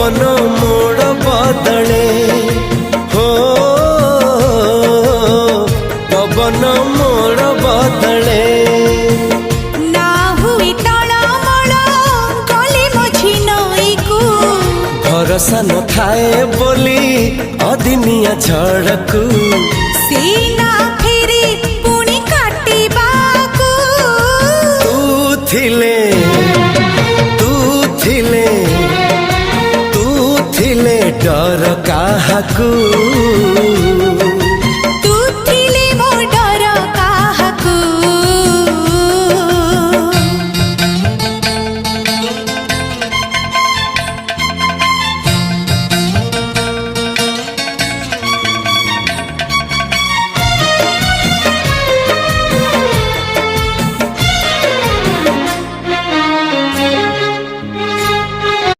पवन मोड़ बदले हो पवन मोड़ बदले ना हुई टणमण गली मझी नई को भरोसा न थाए बोली अदिनिया झड़कू सीना फेरी पुणी काटिबाकू तू थिले डर काहाकू।